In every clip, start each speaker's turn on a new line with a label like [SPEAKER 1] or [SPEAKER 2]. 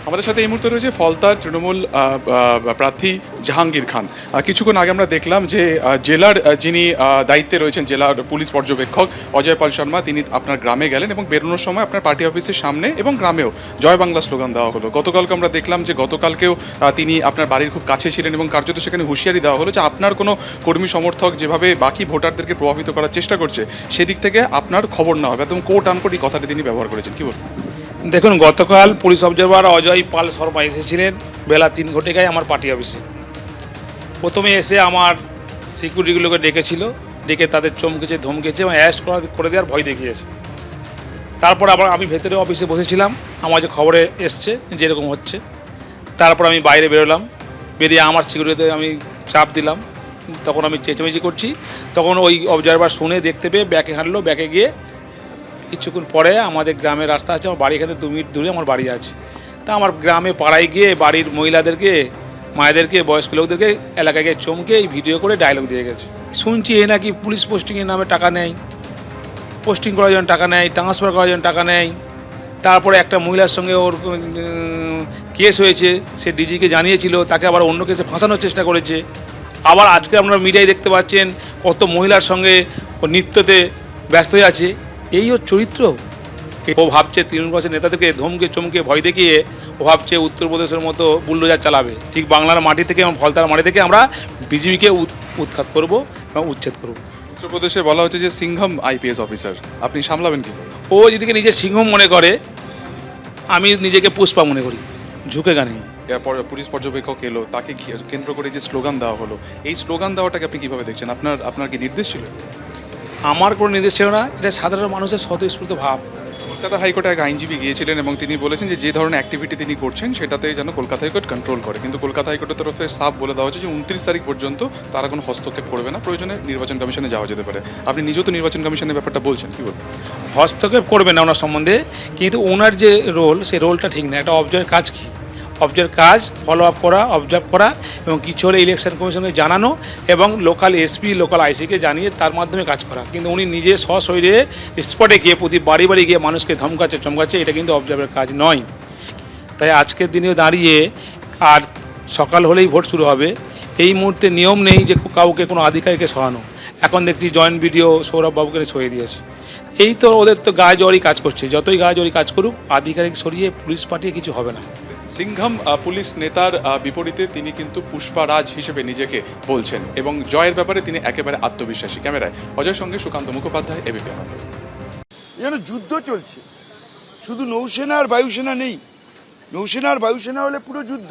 [SPEAKER 1] আমাদের সাথে এই মুহূর্তে রয়েছে ফলতার তৃণমূল প্রার্থী জাহাঙ্গীর খান। কিছুক্ষণ আগে আমরা দেখলাম যে জেলার যিনি দায়িত্বে রয়েছেন, জেলার পুলিশ পর্যবেক্ষক অজয় পাল শর্মা, তিনি আপনার গ্রামে গেলেন এবং বেরোনোর সময় আপনার পার্টি অফিসের সামনে এবং গ্রামেও জয় বাংলা স্লোগান দেওয়া হলো। গতকালকে আমরা দেখলাম যে গতকালকেও তিনি আপনার বাড়ির খুব কাছে ছিলেন এবং কার্যত সেখানে হুঁশিয়ারি দেওয়া হলো যে আপনার কোনো কর্মী সমর্থক যেভাবে বাকি ভোটারদেরকে প্রভাবিত করার চেষ্টা করছে সেদিক থেকে আপনার খবর না হবে, একদম কোট আনকোট এই কথাটি তিনি ব্যবহার করেছেন। কি বলবেন?
[SPEAKER 2] দেখুন, গতকাল পুলিশ অবজারভার অজয় পাল শর্মা এসেছিলেন বেলা 3 ঘটিকায় আমার পার্টি অফিসে। প্রথমে এসে আমার সিকিউরিটিগুলোকে ডেকে তাদের চমকেছে, ধমকেছে এবং অ্যারেস্ট করে দেওয়ার ভয় দেখিয়েছে। তারপর আবার আমি ভেতরে অফিসে বসেছিলাম, আমার যে খবরে এসছে যেরকম হচ্ছে। তারপর আমি বাইরে বেরোলাম, বেরিয়ে আমার সিকিউরিটিতে আমি চাপ দিলাম। তখন আমি চেঁচামেচি করছি, তখন ওই অবজারভার শুনে দেখতে পেয়ে ব্যাকে হাঁটলো। ব্যাকে গিয়ে কিছুক্ষণ পরে আমাদের গ্রামের রাস্তা আছে, আমার বাড়ি এখানে 2 মিনিট দূরে আমার বাড়ি আছে। তা আমার গ্রামে পাড়ায় গিয়ে বাড়ির মহিলাদেরকে, মায়েদেরকে, বয়স্ক লোকদেরকে এলাকায় গিয়ে চমকে এই ভিডিও করে ডায়লগ দিয়ে গেছে। শুনছি এ নাকি পুলিশ পোস্টিংয়ের নামে টাকা নেয়, পোস্টিং করার জন্য টাকা নেয়, ট্রান্সফার করার জন্য টাকা নেয়। তারপরে একটা মহিলার সঙ্গে ওর কেস হয়েছে, সে ডিজিকে জানিয়েছিল, তাকে আবার অন্য কেসে ফাঁসানোর চেষ্টা করেছে। আবার আজকে আপনারা মিডিয়ায় দেখতে পাচ্ছেন কত মহিলার সঙ্গে ও নৃত্যতে ব্যস্ত হয়ে আছে। এই ওর চরিত্র। ও ভাবছে তৃণমূল কংগ্রেসের নেতাদেরকে ধমকে চমকে ভয় দেখিয়ে ও ভাবছে উত্তরপ্রদেশের মতো বুলডোজার চালাবে। ঠিক বাংলার মাটি থেকে এবং ফলতার মাটি থেকে আমরা বিজেপিকে উৎখাত করব এবং উচ্ছেদ করব।
[SPEAKER 1] উত্তরপ্রদেশে বলা হচ্ছে যে সিংহম আইপিএস অফিসার, আপনি সামলাবেন কি?
[SPEAKER 2] ও যেদিকে নিজে সিংহম মনে করে, আমি নিজেকে পুষ্পা মনে করি, ঝুঁকে গানে।
[SPEAKER 1] পুলিশ পর্যবেক্ষক এলো, তাকে কেন্দ্র করে যে স্লোগান দেওয়া হলো, এই স্লোগান দেওয়াটাকে আপনি কিভাবে দেখছেন? আপনার কি নির্দেশ ছিল?
[SPEAKER 2] আমার কোনো নির্দেশ ছিল না, এটা সাধারণ মানুষের স্বতঃস্ফূর্ত ভাব।
[SPEAKER 1] কলকাতা হাইকোর্টে এক আইনজীবী গিয়েছিলেন এবং তিনি বলেছেন যে ধরনের অ্যাক্টিভিটি তিনি করছেন সেটাতে যেন কলকাতা হাইকোর্ট কন্ট্রোল করে, কিন্তু কলকাতা হাইকোর্টের তরফে সাফ বলে দেওয়া হচ্ছে যে 29 তারিখ পর্যন্ত তারা কোনো হস্তক্ষেপ করবে না, প্রয়োজনে নির্বাচন কমিশনে যাওয়া যেতে পারে। আপনি নিজেও তো নির্বাচন কমিশনের ব্যাপারটা বলছেন, কি বলবেন?
[SPEAKER 2] হস্তক্ষেপ করবে না ওনার সম্বন্ধে, কিন্তু ওনার যে রোল, সেই রোলটা ঠিক না। একটা অবজার্ভের কাজ কী? অবজার্ভ কাজ ফলো আপ করা, অবজার্ভ করা এবং কিছু হলে ইলেকশন কমিশনকে জানানো এবং লোকাল এসপি, লোকাল আইসিকে জানিয়ে তার মাধ্যমে কাজ করা। কিন্তু উনি নিজে সশরীরে স্পটে গিয়ে প্রতি বাড়ি বাড়ি গিয়ে মানুষকে ধমকাচ্ছে চমকাচ্ছে, এটা কিন্তু অবজার্ভের কাজ নয়। তাই আজকের দিনেও দাঁড়িয়ে আর সকাল হলেই ভোট শুরু হবে, এই মুহূর্তে নিয়ম নেই যে কাউকে কোনো আধিকারিককে সরানো। এখন দেখছি জয়েন্ট বিডিও সৌরভ বাবুকে সরিয়ে দিয়েছে। এই তো ওদের তো গায়ে জোয়ারি কাজ করছে, যতই গায়ে জোয়ারি কাজ করুক, আধিকারিক সরিয়ে পুলিশ পাঠিয়ে কিছু হবে না।
[SPEAKER 1] সিংঘম পুলিশ নেতার বিপরীতে তিনি কিন্তু পুষ্পারাজ হিসেবে নিজেকে বলছেন এবং জয়ের ব্যাপারে তিনি একেবারে আত্মবিশ্বাসী। ক্যামেরায় অজয়ের সঙ্গে সুকান্ত মুখোপাধ্যায়, এবিপি আনন্দ।
[SPEAKER 3] যেন যুদ্ধ চলছে, শুধু নৌসেনা আর বায়ুসেনা নেই। নৌসেনা আর বায়ুসেনা হলে পুরো যুদ্ধ।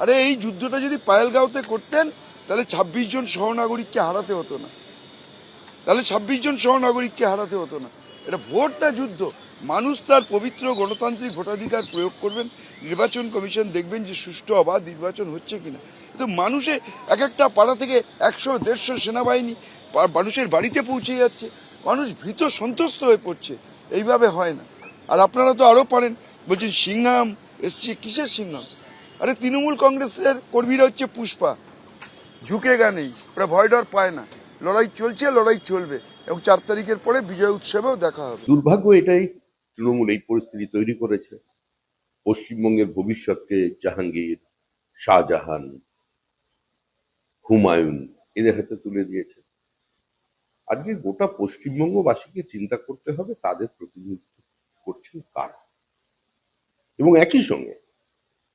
[SPEAKER 3] আরে এই যুদ্ধটা যদি পায়েলগাঁওতে করতেন তাহলে 26 জন সহনাগরিককে হারাতে হতো না, এটা ভোট না যুদ্ধ। মানুষ তার পবিত্র গণতান্ত্রিক ভোটাধিকার প্রয়োগ করবেন, নির্বাচন কমিশন দেখবেন যে সুষ্ঠু অবাধ নির্বাচন হচ্ছে কিনা। তো মানুষে এক একটা পাড়া থেকে 100-150 সেনাবাহিনী মানুষের বাড়িতে পৌঁছে যাচ্ছে, মানুষ ভীত সন্ত্রস্ত হয়ে পড়ছে। এইভাবে হয় না। আর আপনারা তো আরো পারেন, বলছেন সিংহাম এসছে, কিসের সিংহাম? আরে তৃণমূল কংগ্রেসের কর্মীরা হচ্ছে পুষ্পা, ঝুঁকে গা নেই, ওরা ভয় ডর পায় না। লড়াই চলছে, লড়াই চলবে এবং 4 তারিখের পরে বিজয় উৎসবেও দেখা হবে।
[SPEAKER 4] দুর্ভাগ্য এটাই, তৃণমূল এই পরিস্থিতি তৈরি করেছে। পশ্চিমবঙ্গের ভবিষ্যৎকে জাহাঙ্গীর, শাহজাহান, হুমায়ুন এদের হাতে তুলে দিয়েছে। আজকে গোটা পশ্চিমবঙ্গবাসীকে চিন্তা করতে হবে তাদের প্রতিনিধিত্ব করছেন কারা, এবং একই সঙ্গে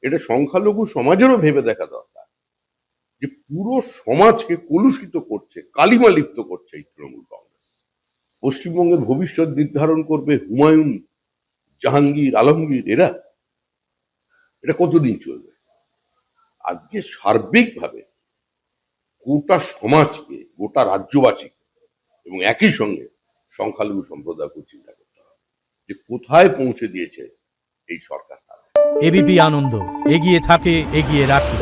[SPEAKER 4] এটা সংখ্যালঘু সমাজেরও ভেবে দেখা দরকার যে পুরো সমাজকে কলুষিত করছে, কালিমা লিপ্ত করছে এই তৃণমূল কংগ্রেস। পশ্চিমবঙ্গের ভবিষ্যৎ নির্ধারণ করবে হুমায়ুন, জাহাঙ্গীর, আলমগীর, এটা কতদিন চলবে? আজকে সার্বিকভাবে গোটা সমাজকে, গোটা রাজ্যবাসীকে এবং একই সঙ্গে সংখ্যালঘু সম্প্রদায়কে চিন্তা করতে হবে যে কোথায় পৌঁছে দিয়েছে এই সরকার।
[SPEAKER 5] এবিপি আনন্দ, এগিয়ে থাকে, এগিয়ে রাখে।